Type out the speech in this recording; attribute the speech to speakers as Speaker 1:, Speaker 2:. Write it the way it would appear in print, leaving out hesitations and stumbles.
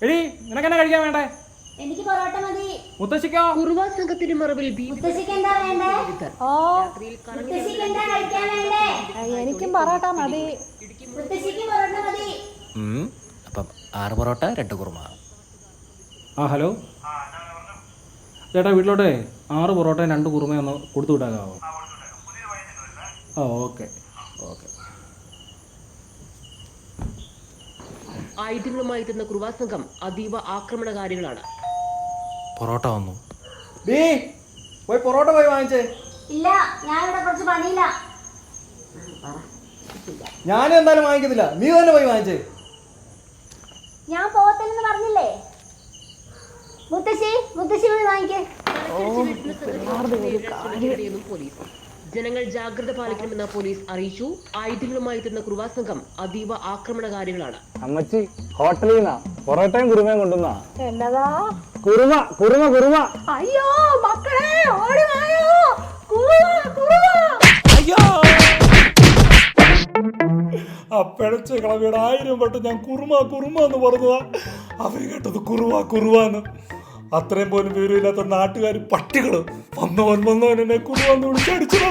Speaker 1: എടി നിനക്കെന്നാ കഴിക്കാൻ വേണ്ടേ?
Speaker 2: എനിക്ക് പൊറോട്ട മതി.
Speaker 1: മുത്തശ്ശിക്കോ?
Speaker 3: കുറുവാ സംഘത്തിന് മറവിൽ
Speaker 2: മുത്തശ്ശിക്ക് എന്താ വേണ്ടേ? മുത്തശ്ശിക്ക് എന്താ കഴിക്കാൻ വേണ്ടേ?
Speaker 4: എനിക്കും പൊറോട്ട മതി.
Speaker 2: മുത്തശ്ശിക്ക് പൊറോട്ട മതി.
Speaker 5: അപ്പം 6 പൊറോട്ട 2 കുറുമ.
Speaker 1: ഹലോ ചേട്ടാ, വീട്ടിലോട്ടെ 6 പൊറോട്ടയും 2 കുറുമയും ഒന്ന് കൊടുത്തു വിട്ടാകാവോ? Okay okay.
Speaker 3: ആയുധങ്ങളുമായി എത്തുന്ന കുറുവാ സംഘം അതീവ ആക്രമണകാരികളാണ്.
Speaker 5: പൊറോട്ട വന്നു.
Speaker 1: പോയി പൊറോട്ട പോയി വാങ്ങിച്ചേ.
Speaker 2: ഇല്ല, ഞാൻ ഇവിടെ കുറച്ച് പണിയില്ല.
Speaker 1: ഞാനും എന്തായാലും വാങ്ങിക്കത്തില്ല, നീ തന്നെ പോയി വാങ്ങിച്ചേ.
Speaker 2: ഞാൻ പോകത്തില്ലെന്ന് പറഞ്ഞില്ലേ? മുത്തശ്ശി പോയി വാങ്ങിക്കേ.
Speaker 3: പോലീസ് ജനങ്ങൾ ജാഗ്രത പാലിക്കണമെന്ന് പോലീസ് അറിയിച്ചു. ആയുധങ്ങളുമായി എത്തുന്ന കുറുവാ സംഘം അതീവ ആക്രമണകാരികളാണ്.
Speaker 6: അമ്മച്ചി ഹോട്ടലിൽ നിന്നാ പൊറോട്ടയും കുറുമയും കൊണ്ടുവന്നാ.
Speaker 4: എന്നതാ?
Speaker 6: കുറുമ കുറുമ കുറുമ.
Speaker 4: അയ്യോ മക്കളെ ഓടി വായോ. കുറുവ.
Speaker 1: അയ്യോ, ആ പിഴച്ച കളവിയുടെ 1000 വട്ടം ഞാൻ കുറുമ എന്ന് പറഞ്ഞതാ. അവര് കേട്ടത് കുറുവാന്ന്. അത്രയും പോലും വിവരമില്ലാത്ത നാട്ടുകാർ പട്ടികള് വന്നവൻ എന്നെ കുറുവാന്ന് വിളിച്ചടിച്ചതാ.